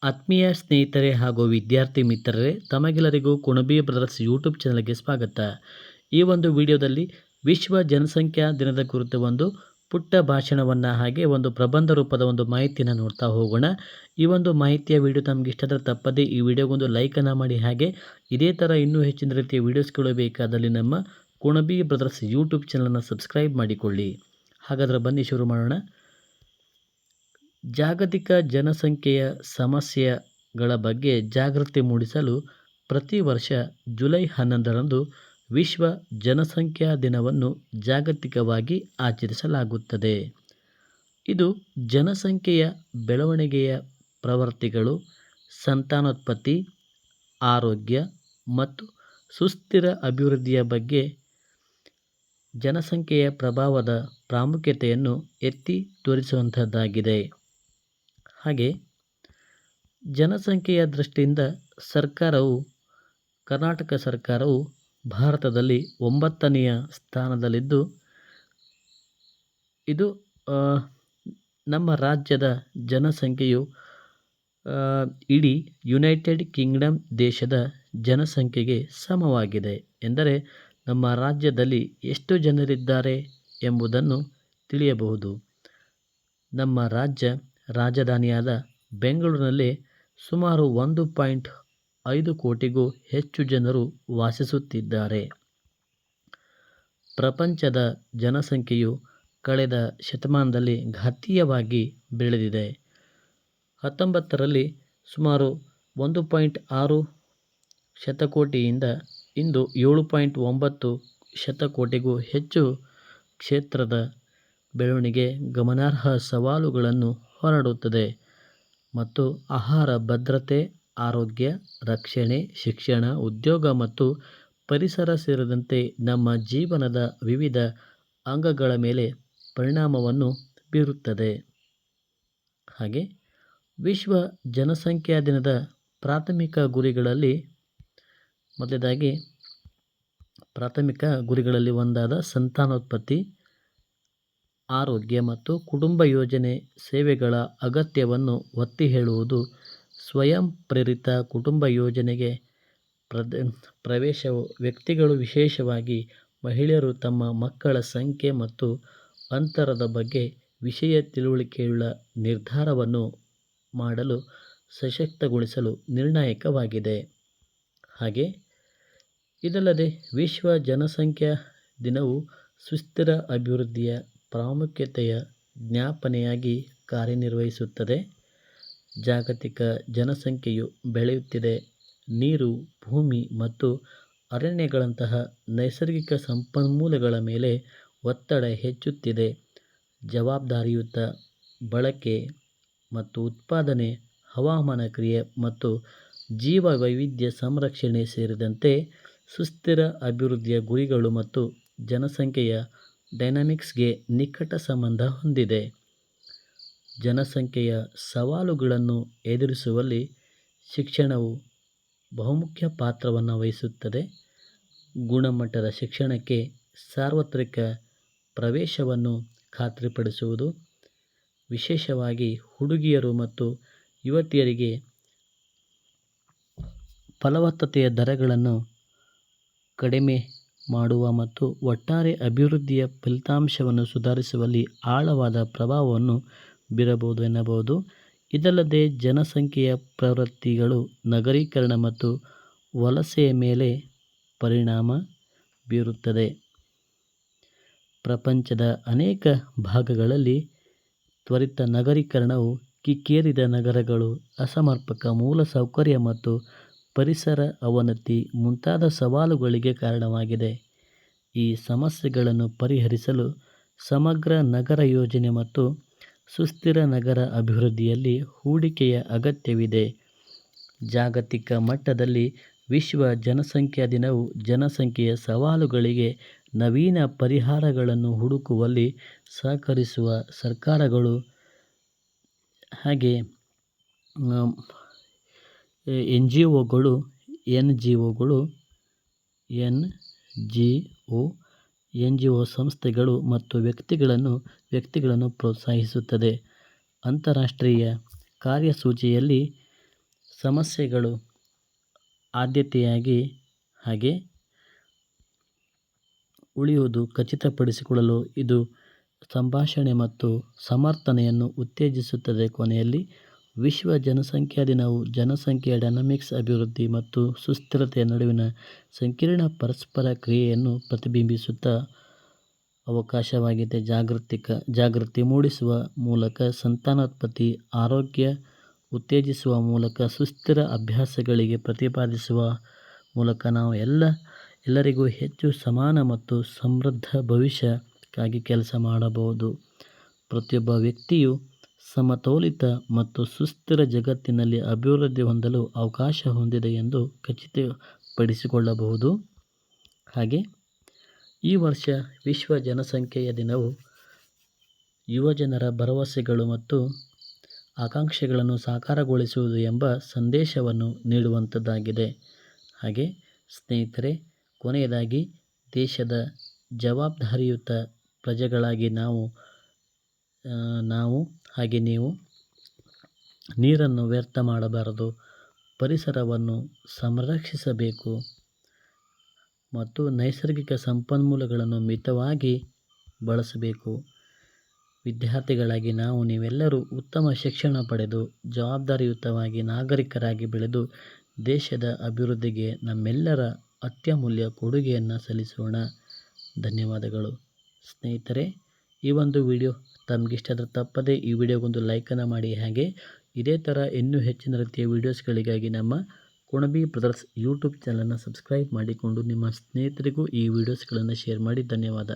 ಆತ್ಮೀಯ ಸ್ನೇಹಿತರೆ ಹಾಗೂ ವಿದ್ಯಾರ್ಥಿ ಮಿತ್ರರೇ, ತಮಗೆಲ್ಲರಿಗೂ ಕುಣಬಿ ಬ್ರದರ್ಸ್ ಯೂಟ್ಯೂಬ್ ಚಾನಲ್ಗೆ ಸ್ವಾಗತ. ಈ ಒಂದು ವಿಡಿಯೋದಲ್ಲಿ ವಿಶ್ವ ಜನಸಂಖ್ಯಾ ದಿನದ ಕುರಿತು ಒಂದು ಪುಟ್ಟ ಭಾಷಣವನ್ನು ಹಾಗೆ ಒಂದು ಪ್ರಬಂಧ ರೂಪದ ಒಂದು ಮಾಹಿತಿಯನ್ನು ನೋಡ್ತಾ ಹೋಗೋಣ. ಈ ಒಂದು ಮಾಹಿತಿಯ ವಿಡಿಯೋ ತಮಗೆ ಇಷ್ಟದ ತಪ್ಪದೆ ಈ ವಿಡಿಯೋಗೊಂದು ಲೈಕನ್ನು ಮಾಡಿ, ಹಾಗೆ ಇದೇ ಥರ ಇನ್ನೂ ಹೆಚ್ಚಿನ ರೀತಿಯ ವಿಡಿಯೋಸ್ಗಳು ಬೇಕಾದಲ್ಲಿ ನಮ್ಮ ಕುಣಬಿ ಬ್ರದರ್ಸ್ ಯೂಟ್ಯೂಬ್ ಚಾನಲನ್ನು ಸಬ್ಸ್ಕ್ರೈಬ್ ಮಾಡಿಕೊಳ್ಳಿ. ಹಾಗಾದರೆ ಬನ್ನಿ ಶುರು ಮಾಡೋಣ. ಜಾಗತಿಕ ಜನಸಂಖ್ಯೆಯ ಸಮಸ್ಯೆಗಳ ಬಗ್ಗೆ ಜಾಗೃತಿ ಮೂಡಿಸಲು ಪ್ರತಿ ವರ್ಷ ಜುಲೈ 11ರಂದು ವಿಶ್ವ ಜನಸಂಖ್ಯಾ ದಿನವನ್ನು ಜಾಗತಿಕವಾಗಿ ಆಚರಿಸಲಾಗುತ್ತದೆ. ಇದು ಜನಸಂಖ್ಯೆಯ ಬೆಳವಣಿಗೆಯ ಪ್ರವೃತ್ತಿಗಳು, ಸಂತಾನೋತ್ಪತ್ತಿ, ಆರೋಗ್ಯ ಮತ್ತು ಸುಸ್ಥಿರ ಅಭಿವೃದ್ಧಿಯ ಬಗ್ಗೆ ಜನಸಂಖ್ಯೆಯ ಪ್ರಭಾವದ ಪ್ರಾಮುಖ್ಯತೆಯನ್ನು ಎತ್ತಿ ತೋರಿಸುವಂಥದ್ದಾಗಿದೆ. ಹಾಗೆ ಜನಸಂಖ್ಯೆಯ ದೃಷ್ಟಿಯಿಂದ ಕರ್ನಾಟಕ ಸರ್ಕಾರವು ಭಾರತದಲ್ಲಿ 9ನೆಯ ಸ್ಥಾನದಲ್ಲಿದ್ದು, ಇದು ನಮ್ಮ ರಾಜ್ಯದ ಜನಸಂಖ್ಯೆಯು ಇಡೀ ಯುನೈಟೆಡ್ ಕಿಂಗ್ಡಮ್ ದೇಶದ ಜನಸಂಖ್ಯೆಗೆ ಸಮವಾಗಿದೆ. ಎಂದರೆ ನಮ್ಮ ರಾಜ್ಯದಲ್ಲಿ ಎಷ್ಟು ಜನರಿದ್ದಾರೆ ಎಂಬುದನ್ನು ತಿಳಿಯಬಹುದು. ನಮ್ಮ ರಾಜಧಾನಿಯಾದ ಬೆಂಗಳೂರಿನಲ್ಲಿ ಸುಮಾರು 1.5 ಕೋಟಿಗೂ ಹೆಚ್ಚು ಜನರು ವಾಸಿಸುತ್ತಿದ್ದಾರೆ. ಪ್ರಪಂಚದ ಜನಸಂಖ್ಯೆಯು ಕಳೆದ ಶತಮಾನದಲ್ಲಿ ಘಾತೀಯವಾಗಿ ಬೆಳೆದಿದೆ. 19ರಲ್ಲಿ ಸುಮಾರು 1.6 ಶತಕೋಟಿಯಿಂದ ಇಂದು 7.9 ಶತಕೋಟಿಗೂ ಹೆಚ್ಚು ಕ್ಷೇತ್ರದ ಬೆಳವಣಿಗೆ ಗಮನಾರ್ಹ ಸವಾಲುಗಳನ್ನು ಹೊರಡುತ್ತದೆ ಮತ್ತು ಆಹಾರ ಭದ್ರತೆ, ಆರೋಗ್ಯ ರಕ್ಷಣೆ, ಶಿಕ್ಷಣ, ಉದ್ಯೋಗ ಮತ್ತು ಪರಿಸರ ಸೇರಿದಂತೆ ನಮ್ಮ ಜೀವನದ ವಿವಿಧ ಅಂಗಗಳ ಮೇಲೆ ಪರಿಣಾಮವನ್ನು ಬೀರುತ್ತದೆ. ಹಾಗೆ ವಿಶ್ವ ಜನಸಂಖ್ಯಾ ದಿನದ ಪ್ರಾಥಮಿಕ ಗುರಿಗಳಲ್ಲಿ ಒಂದಾದ ಸಂತಾನೋತ್ಪತ್ತಿ, ಆರೋಗ್ಯ ಮತ್ತು ಕುಟುಂಬ ಯೋಜನೆ ಸೇವೆಗಳ ಅಗತ್ಯವನ್ನು ಒತ್ತಿ ಹೇಳುವುದು. ಸ್ವಯಂ ಪ್ರೇರಿತ ಕುಟುಂಬ ಯೋಜನೆಗೆ ಪ್ರವೇಶವು ವ್ಯಕ್ತಿಗಳು, ವಿಶೇಷವಾಗಿ ಮಹಿಳೆಯರು, ತಮ್ಮ ಮಕ್ಕಳ ಸಂಖ್ಯೆ ಮತ್ತು ಅಂತರದ ಬಗ್ಗೆ ವಿಷಯ ತಿಳುವಳಿಕೆಯುಳ್ಳ ನಿರ್ಧಾರವನ್ನು ಮಾಡಲು ಸಶಕ್ತಗೊಳಿಸಲು ನಿರ್ಣಾಯಕವಾಗಿದೆ. ಹಾಗೆ ಇದಲ್ಲದೆ ವಿಶ್ವ ಜನಸಂಖ್ಯಾ ದಿನವು ಸುಸ್ಥಿರ ಅಭಿವೃದ್ಧಿಯ ಪ್ರಾಮುಖ್ಯತೆಯ ಜ್ಞಾಪನೆಯಾಗಿ ಕಾರ್ಯನಿರ್ವಹಿಸುತ್ತದೆ. ಜಾಗತಿಕ ಜನಸಂಖ್ಯೆಯು ಬೆಳೆಯುತ್ತಿದೆ. ನೀರು, ಭೂಮಿ ಮತ್ತು ಅರಣ್ಯಗಳಂತಹ ನೈಸರ್ಗಿಕ ಸಂಪನ್ಮೂಲಗಳ ಮೇಲೆ ಒತ್ತಡ ಹೆಚ್ಚುತ್ತಿದೆ. ಜವಾಬ್ದಾರಿಯುತ ಬಳಕೆ ಮತ್ತು ಉತ್ಪಾದನೆ, ಹವಾಮಾನ ಕ್ರಿಯೆ ಮತ್ತು ಜೀವ ವೈವಿಧ್ಯ ಸಂರಕ್ಷಣೆ ಸೇರಿದಂತೆ ಸುಸ್ಥಿರ ಅಭಿವೃದ್ಧಿಯ ಗುರಿಗಳು ಮತ್ತು ಜನಸಂಖ್ಯೆಯ ಡೈನಾಮಿಕ್ಸ್ಗೆ ನಿಕಟ ಸಂಬಂಧ ಹೊಂದಿದೆ. ಜನಸಂಖ್ಯೆಯ ಸವಾಲುಗಳನ್ನು ಎದುರಿಸುವಲ್ಲಿ ಶಿಕ್ಷಣವು ಬಹುಮುಖ್ಯ ಪಾತ್ರವನ್ನು ವಹಿಸುತ್ತದೆ. ಗುಣಮಟ್ಟದ ಶಿಕ್ಷಣಕ್ಕೆ ಸಾರ್ವತ್ರಿಕ ಪ್ರವೇಶವನ್ನು ಖಾತ್ರಿಪಡಿಸುವುದು, ವಿಶೇಷವಾಗಿ ಹುಡುಗಿಯರು ಮತ್ತು ಯುವತಿಯರಿಗೆ ಫಲವತ್ತತೆಯ ದರಗಳನ್ನು ಕಡಿಮೆ ಮಾಡುವ ಮತ್ತು ಒಟ್ಟಾರೆ ಅಭಿವೃದ್ಧಿಯ ಫಲಿತಾಂಶವನ್ನು ಸುಧಾರಿಸುವಲ್ಲಿ ಆಳವಾದ ಪ್ರಭಾವವನ್ನು ಬೀರಬಹುದು ಎನ್ನಬಹುದು. ಇದಲ್ಲದೆ ಜನಸಂಖ್ಯೆಯ ಪ್ರವೃತ್ತಿಗಳು ನಗರೀಕರಣ ಮತ್ತು ವಲಸೆಯ ಮೇಲೆ ಪರಿಣಾಮ ಬೀರುತ್ತದೆ. ಪ್ರಪಂಚದ ಅನೇಕ ಭಾಗಗಳಲ್ಲಿ ತ್ವರಿತ ನಗರೀಕರಣವು ಕಿಕ್ಕೇರಿದ ನಗರಗಳು, ಅಸಮರ್ಪಕ ಮೂಲಸೌಕರ್ಯ ಮತ್ತು ಪರಿಸರ ಅವನತಿ ಮುಂತಾದ ಸವಾಲುಗಳಿಗೆ ಕಾರಣವಾಗಿದೆ. ಈ ಸಮಸ್ಯೆಗಳನ್ನು ಪರಿಹರಿಸಲು ಸಮಗ್ರ ನಗರ ಯೋಜನೆ ಮತ್ತು ಸುಸ್ಥಿರ ನಗರ ಅಭಿವೃದ್ಧಿಯಲ್ಲಿ ಹೂಡಿಕೆಯ ಅಗತ್ಯವಿದೆ. ಜಾಗತಿಕ ಮಟ್ಟದಲ್ಲಿ ವಿಶ್ವ ಜನಸಂಖ್ಯಾ ದಿನವು ಜನಸಂಖ್ಯೆಯ ಸವಾಲುಗಳಿಗೆ ನವೀನ ಪರಿಹಾರಗಳನ್ನು ಹುಡುಕುವಲ್ಲಿ ಸಹಕರಿಸುವ ಸರ್ಕಾರಗಳು ಹಾಗೆ ಎನ್ಜಿಒ ಸಂಸ್ಥೆಗಳು ಮತ್ತು ವ್ಯಕ್ತಿಗಳನ್ನು ಪ್ರೋತ್ಸಾಹಿಸುತ್ತದೆ. ಅಂತಾರಾಷ್ಟ್ರೀಯ ಕಾರ್ಯಸೂಚಿಯಲ್ಲಿ ಸಮಸ್ಯೆಗಳು ಆದ್ಯತೆಯಾಗಿ ಹಾಗೆ ಉಳಿಯುವುದು ಖಚಿತಪಡಿಸಿಕೊಳ್ಳಲು ಇದು ಸಂಭಾಷಣೆ ಮತ್ತು ಸಮರ್ಥನೆಯನ್ನು ಉತ್ತೇಜಿಸುತ್ತದೆ. ಕೊನೆಯಲ್ಲಿ, ವಿಶ್ವ ಜನಸಂಖ್ಯಾ ದಿನವು ಜನಸಂಖ್ಯೆಯ ಡೈನಾಮಿಕ್ಸ್, ಅಭಿವೃದ್ಧಿ ಮತ್ತು ಸುಸ್ಥಿರತೆಯ ನಡುವಿನ ಸಂಕೀರ್ಣ ಪರಸ್ಪರ ಕ್ರಿಯೆಯನ್ನು ಪ್ರತಿಬಿಂಬಿಸುವ ಅವಕಾಶವಾಗಿದೆ. ಜಾಗೃತಿ ಮೂಡಿಸುವ ಮೂಲಕ, ಸಂತಾನೋತ್ಪತ್ತಿ, ಆರೋಗ್ಯ ಉತ್ತೇಜಿಸುವ ಮೂಲಕ, ಸುಸ್ಥಿರ ಅಭ್ಯಾಸಗಳಿಗೆ ಪ್ರತಿಪಾದಿಸುವ ಮೂಲಕ ನಾವು ಎಲ್ಲರಿಗೂ ಹೆಚ್ಚು ಸಮಾನ ಮತ್ತು ಸಮೃದ್ಧ ಭವಿಷ್ಯಕ್ಕಾಗಿ ಕೆಲಸ ಮಾಡಬಹುದು. ಪ್ರತಿಯೊಬ್ಬ ವ್ಯಕ್ತಿಯು ಸಮತೋಲಿತ ಮತ್ತು ಸುಸ್ಥಿರ ಜಗತ್ತಿನಲ್ಲಿ ಅಭಿವೃದ್ಧಿ ಹೊಂದಲು ಅವಕಾಶ ಹೊಂದಿದೆ ಎಂದು ಖಚಿತಪಡಿಸಿಕೊಳ್ಳಬಹುದು. ಹಾಗೆ ಈ ವರ್ಷ ವಿಶ್ವ ಜನಸಂಖ್ಯೆಯ ದಿನವು ಯುವಜನರ ಭರವಸೆಗಳು ಮತ್ತು ಆಕಾಂಕ್ಷೆಗಳನ್ನು ಸಾಕಾರಗೊಳಿಸುವುದು ಎಂಬ ಸಂದೇಶವನ್ನು ನೀಡುವಂಥದ್ದಾಗಿದೆ. ಹಾಗೆ ಸ್ನೇಹಿತರೆ, ಕೊನೆಯದಾಗಿ ದೇಶದ ಜವಾಬ್ದಾರಿಯುತ ಪ್ರಜೆಗಳಾಗಿ ನಾವು ಹಾಗೆ ನೀವು ನೀರನ್ನು ವ್ಯರ್ಥ ಮಾಡಬಾರದು, ಪರಿಸರವನ್ನು ಸಂರಕ್ಷಿಸಬೇಕು ಮತ್ತು ನೈಸರ್ಗಿಕ ಸಂಪನ್ಮೂಲಗಳನ್ನು ಮಿತವಾಗಿ ಬಳಸಬೇಕು. ವಿದ್ಯಾರ್ಥಿಗಳಾಗಿ ನೀವೆಲ್ಲರೂ ಉತ್ತಮ ಶಿಕ್ಷಣ ಪಡೆದು ಜವಾಬ್ದಾರಿಯುತವಾಗಿ ನಾಗರಿಕರಾಗಿ ಬೆಳೆದು ದೇಶದ ಅಭಿವೃದ್ಧಿಗೆ ನಮ್ಮೆಲ್ಲರ ಅತ್ಯಮೂಲ್ಯ ಕೊಡುಗೆಯನ್ನು ಸಲ್ಲಿಸೋಣ. ಧನ್ಯವಾದಗಳು. ಸ್ನೇಹಿತರೆ, ಈ ಒಂದು ವಿಡಿಯೋ ತಮಗಿಷ್ಟಾದರೆ ತಪ್ಪದೇ ಈ ವಿಡಿಯೋಗೊಂದು ಲೈಕನ್ನು ಮಾಡಿ. ಹಾಗೆ ಇದೇ ಥರ ಇನ್ನೂ ಹೆಚ್ಚಿನ ರೀತಿಯ ವೀಡಿಯೋಸ್ಗಳಿಗಾಗಿ ನಮ್ಮ ಕುಣಬಿ ಬ್ರದರ್ಸ್ ಯೂಟ್ಯೂಬ್ ಚಾನಲನ್ನು ಸಬ್ಸ್ಕ್ರೈಬ್ ಮಾಡಿಕೊಂಡು ನಿಮ್ಮ ಸ್ನೇಹಿತರಿಗೂ ಈ ವಿಡಿಯೋಸ್ಗಳನ್ನು ಶೇರ್ ಮಾಡಿ. ಧನ್ಯವಾದ.